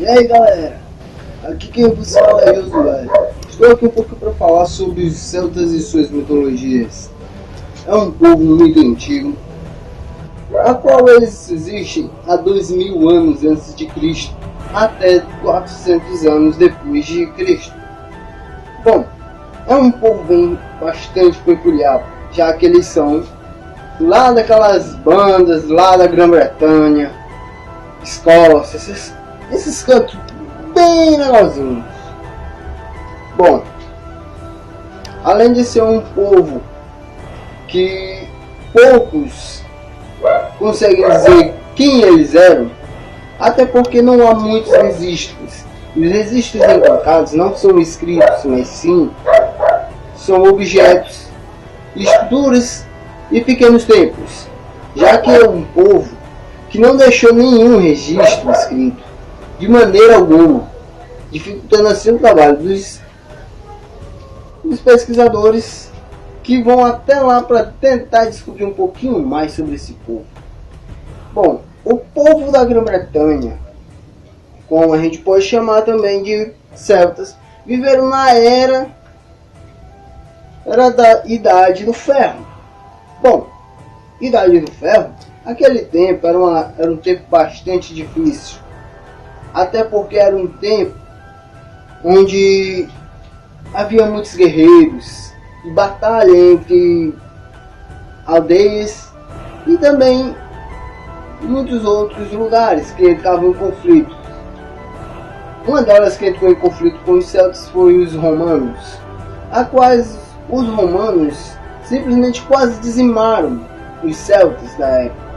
aí galera, aqui quem vos fala é Josué. Estou aqui um pouco para falar sobre os celtas e suas mitologias. É um povo muito antigo, a qual eles existem há 2000 anos antes de Cristo até 400 anos depois de Cristo. Bom, é um povo bastante peculiar, já que eles são lá daquelas bandas lá da Grã-Bretanha, Escócia, esses cantos bem legalzinhos. Bom, além de ser um povo que poucos conseguem dizer quem eles eram, até porque não há muitos registros. Os registros encontrados não são escritos, mas sim são objetos, esculturas e pequenos templos, já que é um povo que não deixou nenhum registro escrito, de maneira alguma, dificultando assim o trabalho dos pesquisadores que vão até lá para tentar descobrir um pouquinho mais sobre esse povo. Bom, o povo da Grã-Bretanha, como a gente pode chamar também de celtas, viveram na era da Idade do Ferro. Bom, Idade do Ferro, aquele tempo era um tempo bastante difícil, até porque era um tempo onde havia muitos guerreiros e batalha entre aldeias e também muitos outros lugares que entravam em conflito. Uma delas que entrou em conflito com os celtas foi os romanos, a quais os romanos simplesmente quase dizimaram os celtas da época.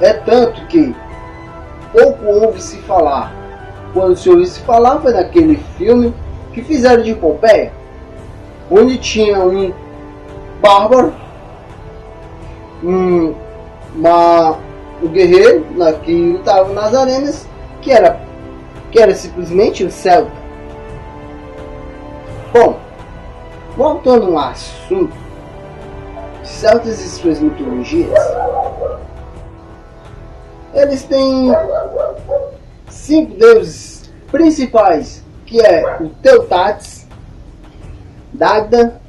É tanto que pouco ouve-se falar. Quando se ouve-se falar foi naquele filme que fizeram de Pompeia, onde tinha um bárbaro, um guerreiro que lutava nas arenas, que era simplesmente um celta. Bom, voltando ao assunto, celtas e suas mitologias, eles têm 5 deuses principais, que é o Teutates, Dagda,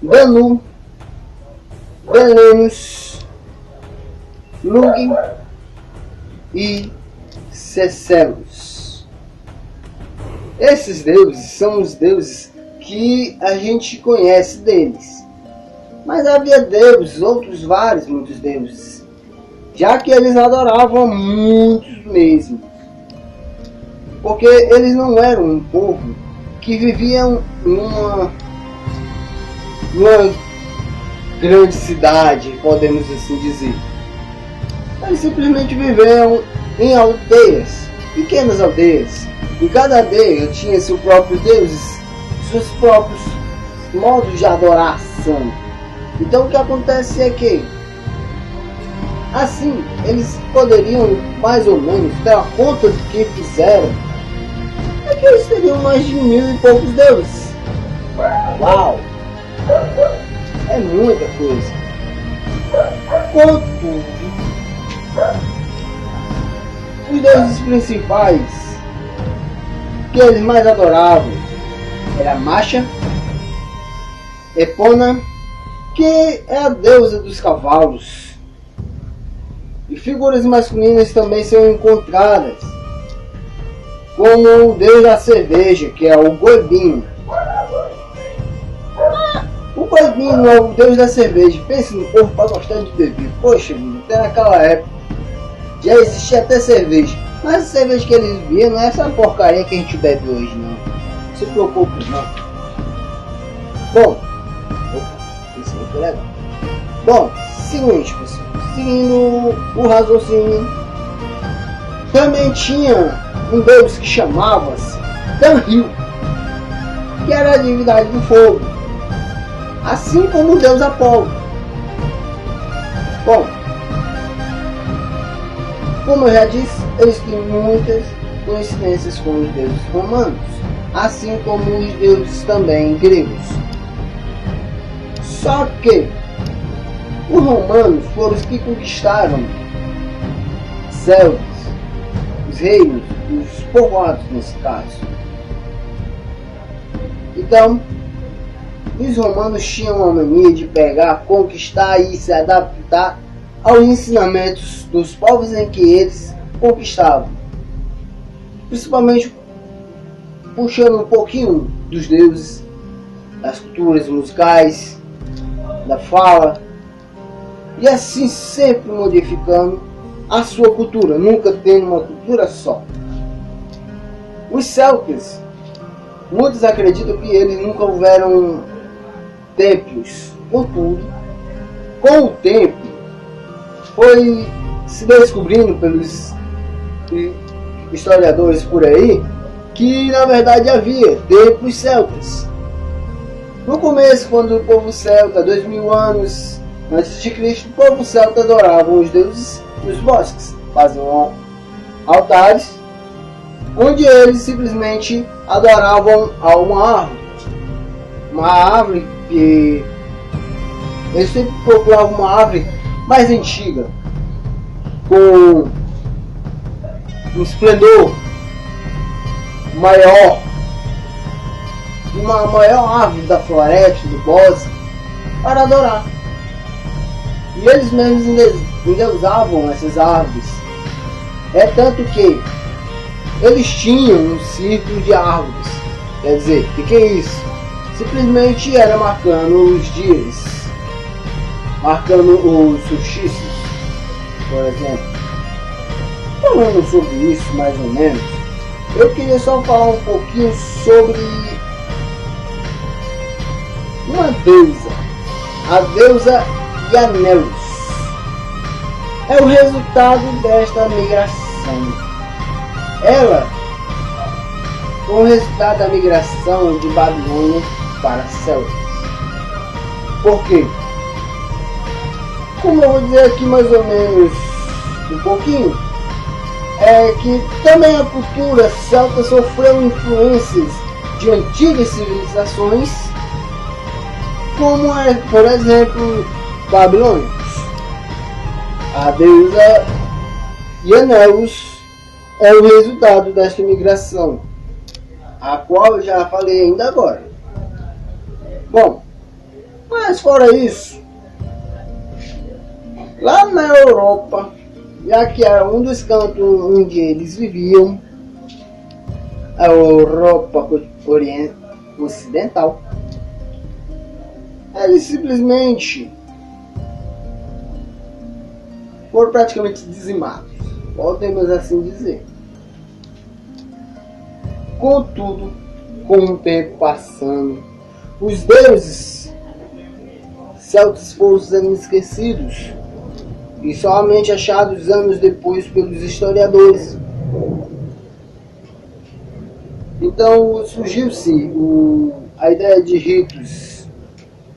Danu, Belenus, Lugin e Cesselos. Esses deuses são os deuses que a gente conhece deles, mas havia deuses, muitos deuses, já que eles adoravam muitos mesmo, porque eles não eram um povo que viviam numa grande cidade, podemos assim dizer. Eles simplesmente viviam em aldeias, pequenas aldeias. Em cada aldeia tinha seu próprio deuses, seus próprios modos de adoração. Então o que acontece é que assim eles poderiam mais ou menos dar conta do que fizeram. É que eles teriam mais de 1000 e poucos deuses. Uau! É muita coisa. Contudo, os deuses principais que eles mais adoravam era Masha, Epona, que é a deusa dos cavalos, e figuras masculinas também são encontradas, como o deus da cerveja, que é o Goibinho. O Goibinho é o deus da cerveja. Pense no povo para gostar de beber. Poxa, até naquela época já existia até cerveja, mas a cerveja que eles viam não é essa porcaria que a gente bebe hoje, não. Não se preocupe, não. Bom, isso aí foi legal. Bom, seguinte, pessoal, seguindo o raciocínio, também tinha um deus que chamava-se Tanril, que era a divindade do fogo, assim como o deus Apolo. Bom, como eu já disse, eles têm muitas coincidências com os deuses romanos, assim como os deuses também gregos. Só que os romanos foram os que conquistaram celtas os reinos, os povoados nesse caso. Então, os romanos tinham a mania de pegar, conquistar e se adaptar aos ensinamentos dos povos em que eles conquistavam, principalmente puxando um pouquinho dos deuses, das culturas musicais, da fala, e assim sempre modificando a sua cultura, nunca tendo uma cultura só. Os celtas, muitos acreditam que eles nunca houveram templos, contudo, com o tempo foi se descobrindo pelos historiadores por aí que na verdade havia templos celtas. No começo, quando o povo celta, 2000 anos antes de Cristo, o povo celta adorava os deuses nos bosques, faziam altares onde eles simplesmente adoravam a uma árvore que eles sempre procuravam uma árvore mais antiga, com um esplendor maior, uma maior árvore da floresta, do bosque, para adorar. E eles mesmos endeusavam essas árvores. É tanto que eles tinham um círculo de árvores. Quer dizer, o que é isso? Simplesmente era marcando os dias, marcando os solstícios, por exemplo. Falando sobre isso mais ou menos, eu queria só falar um pouquinho sobre uma deusa, a deusa Yaneus. É o resultado desta migração. Ela foi o resultado da migração de Babilônia para Celtas. Por quê? Como eu vou dizer aqui mais ou menos um pouquinho, é que também a cultura celta sofreu influências de antigas civilizações, como por exemplo babilônios. A deusa Yaneus é o resultado desta migração, a qual eu já falei ainda agora. Bom, mas fora isso, lá na Europa, já que era um dos cantos onde eles viviam, a Europa Ocidental, eles simplesmente foram praticamente dizimados, podemos assim dizer. Contudo, com o tempo passando, os deuses celtas foram sendo esquecidos e somente achados anos depois pelos historiadores. Então surgiu-se a ideia de ritos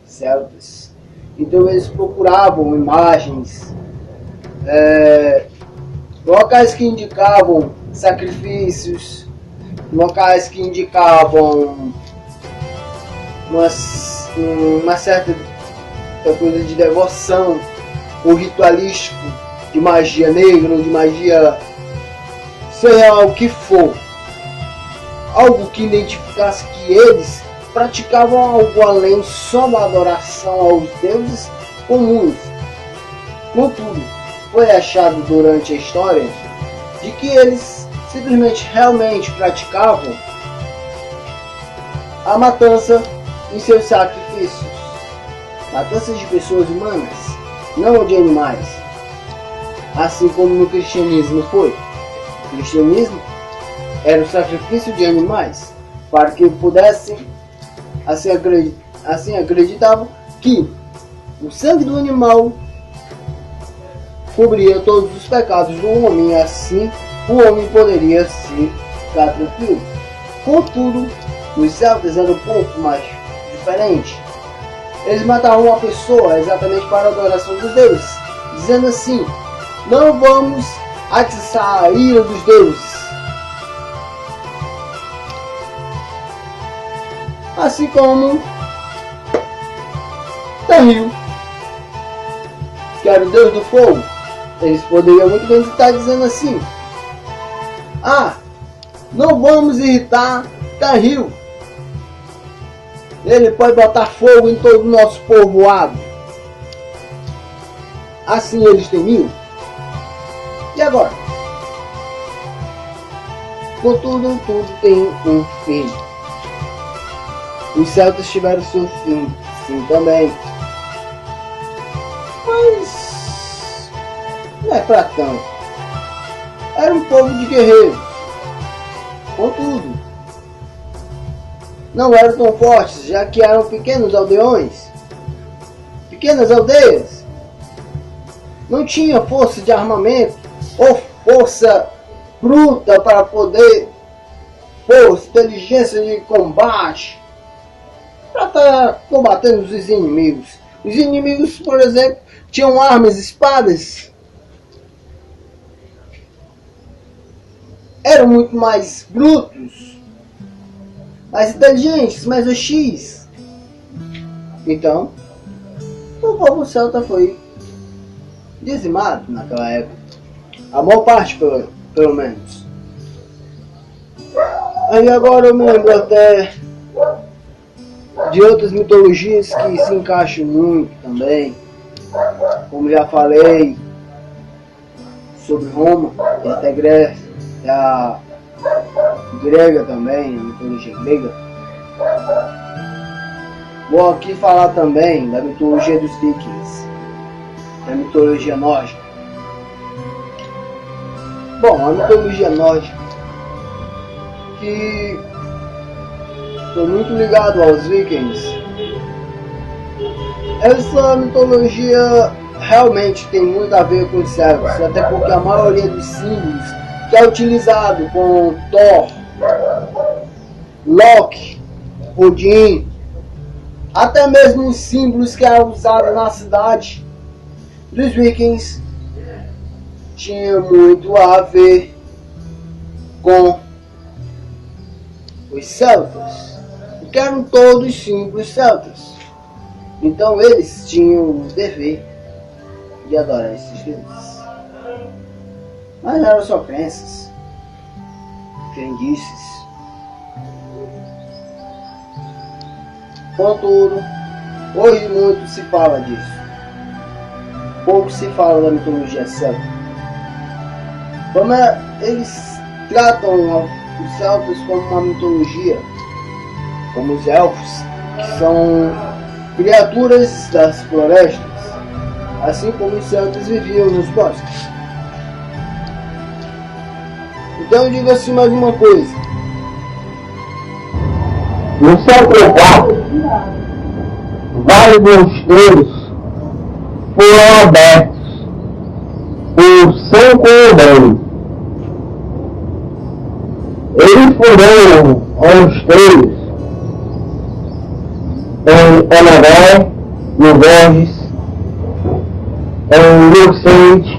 celtas. Então eles procuravam imagens, locais que indicavam sacrifícios, locais que indicavam uma certa coisa de devoção, ou ritualístico, de magia negra, ou de magia, seja lá o que for, algo que identificasse que eles praticavam algo além só da adoração aos deuses comuns. Contudo, foi achado durante a história de que eles simplesmente realmente praticavam a matança em seus sacrifícios, matanças de pessoas humanas, não de animais, assim como no cristianismo foi. O cristianismo era o sacrifício de animais para que pudessem, assim acreditavam que o sangue do animal cobria todos os pecados do homem, e assim o homem poderia ficar tranquilo. Contudo, os celtas eram um pouco mais diferente. Eles matavam uma pessoa exatamente para a adoração dos deuses, dizendo assim: não vamos atiçar a ira dos deuses. Assim como Tahil, que era o deus do fogo, eles poderiam muito bem estar dizendo assim: Ah, não vamos irritar Tanril. Ele pode botar fogo em todo o nosso povoado. Assim eles temiam. E agora? Contudo, tudo tem um fim. Os celtas tiveram seu fim também. Mas não é pra tanto. Era um povo de guerreiros. Contudo, não eram tão fortes, já que eram pequenos aldeões, pequenas aldeias. Não tinha força de armamento ou força bruta para poder, força, inteligência de combate para estar combatendo os inimigos. Os inimigos, por exemplo, tinham armas, espadas. Eram muito mais brutos, mais inteligentes, mais hostis. Então, o povo celta foi dizimado naquela época. A maior parte, pelo menos. Aí agora eu me lembro até de outras mitologias que se encaixam muito também. Como já falei sobre Roma e até Grécia, e a grega também, a mitologia grega. Vou aqui falar também da mitologia dos vikings, da mitologia nórdica. Bom, a mitologia nórdica, que foi muito ligado aos vikings, essa mitologia realmente tem muito a ver com os celtas, até porque a maioria dos símbolos que é utilizado com Thor, Loki, Odin, até mesmo os símbolos que eram usados na cidade dos vikings, tinha muito a ver com os celtas, porque eram todos símbolos celtas. Então eles tinham o dever de adorar esses deuses. Mas eram só crenças, crendices. Contudo, hoje muito se fala disso. Pouco se fala da mitologia celta. Como eles tratam os celtas como uma mitologia, como os elfos, que são criaturas das florestas, assim como os celtas viviam nos bosques. Então diga-se mais uma coisa. No século IV, vários mosteiros foram abertos por São Combani. Eles fundaram mosteiros em Anabé, no Borges, em Luxemburgo,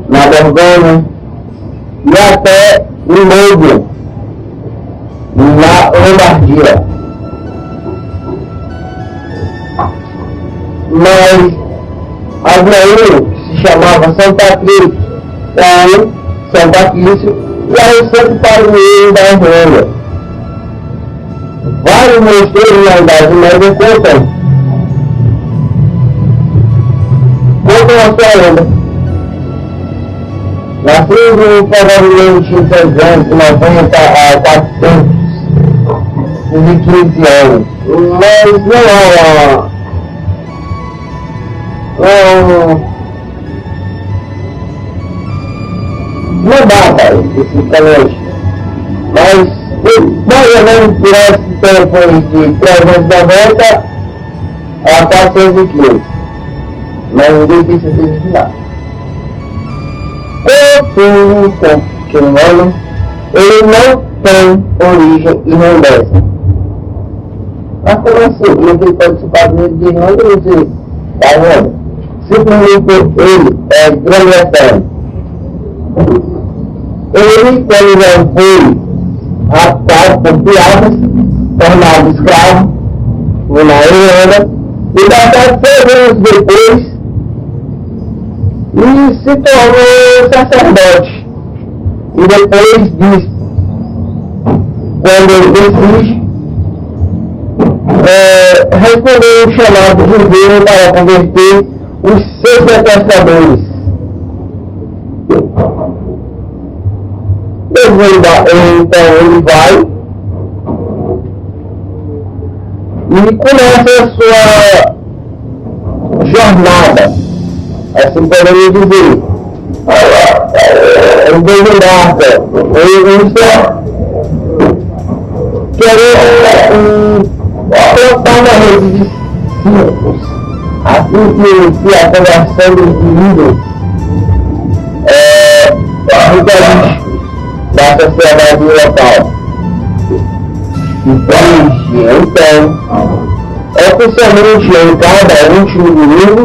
na Borgonha e até em Moulin, na Lombardia. Mas havia um que se chamava São Patrício, ou São Patrício, e era o santo padroeiro da Irlanda. Vários mosteiros na Idade Média contam a sua lenda. Nascido provavelmente em 390 a 415 anos. Mas não data especificamente. Mas mais ou menos por esse tempo de 390 a 415. Mas ninguém tem certeza de nada. Continuando, ele não tem origem irlandesa. Mas como assim? Ele participar de Irlanda e dizer, tá vendo? Simplesmente ele é Grã-Bretanha. Ele, quando já foi raptado por piratas, tornado escravo na Irlanda, e até 6 anos depois, e se tornou sacerdote E depois disso, quando ele decide responder o chamado de Deus para converter os seus sequestradores. Então ele vai e começa a sua jornada, assim podemos dizer. Ele desembarca em Rússia, querendo plantar uma rede de circos, assim que a conversão dos indivíduos ritualísticos da sociedade local. Então, oficialmente em cada último domingo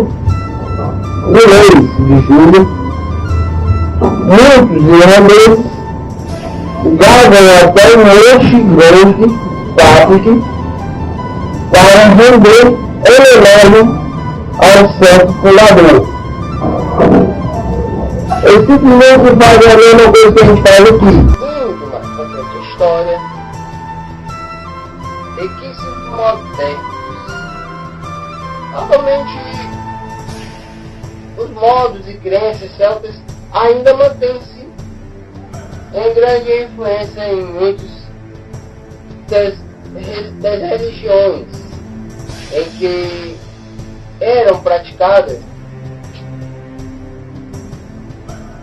do mês de julho, muitos irlandeses gravam até um monte grande Patrick para render homenagem ao certo fundador. Eles simplesmente fazem a mesma coisa que a gente faz aqui. Indo mais para frente a história, equipes modernos. Atualmente, os modos e crenças celtas ainda mantêm-se em grande influência em muitas das religiões em que eram praticadas.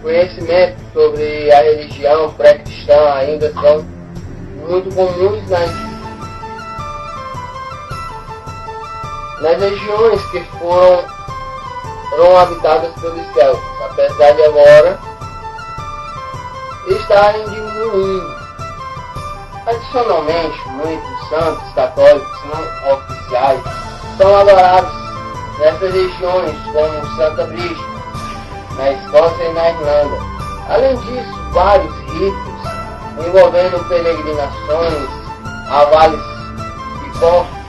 Conhecimentos sobre a religião pré-cristã ainda são muito comuns nas regiões que foram habitadas pelos celtas, apesar de agora estarem diminuindo. Adicionalmente, muitos santos católicos não oficiais são adorados nessas regiões, como Santa Brígida, na Escócia e na Irlanda. Além disso, vários ritos envolvendo peregrinações a vales e portos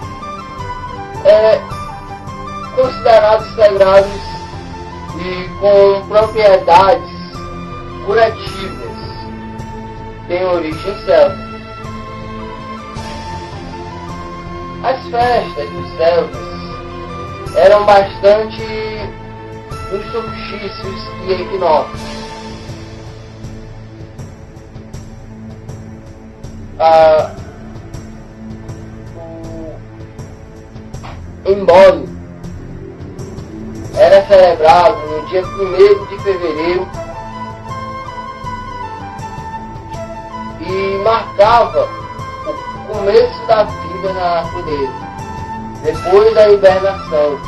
considerados sagrados e com propriedades curativas têm origem celta. As festas dos celtas eram bastante nos solstícios e equinócios. O embólio era celebrado no dia 1º de fevereiro e marcava o começo da vida na natureza, depois da hibernação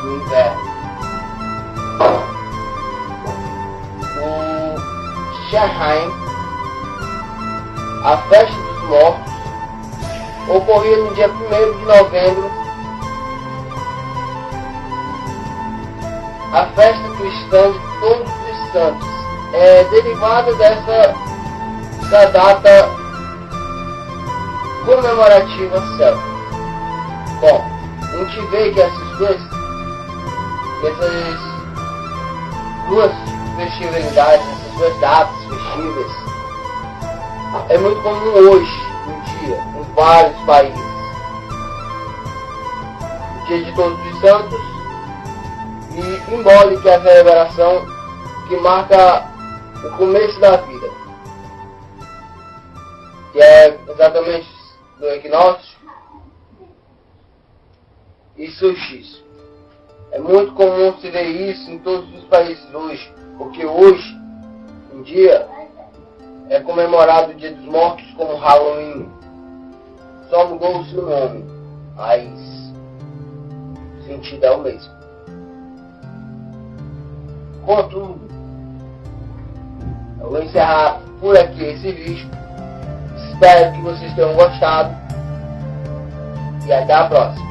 do inverno. O Samhain, a festa dos mortos, ocorria no dia 1º de novembro. A festa cristã de Todos os Santos é derivada dessa data comemorativa celta. Bom, a gente vê que essas duas festividades, essas duas datas festivas, é muito comum hoje em dia, em vários países. O Dia de Todos os Santos e embole, que é a celebração que marca o começo da vida, que é exatamente do equinócio e solstício. É muito comum se ver isso em todos os países hoje, porque hoje em dia é comemorado o Dia dos Mortos como Halloween. Só mudou-se o nome, mas o sentido é o mesmo. Contudo, eu vou encerrar por aqui esse vídeo. Espero que vocês tenham gostado e até a próxima.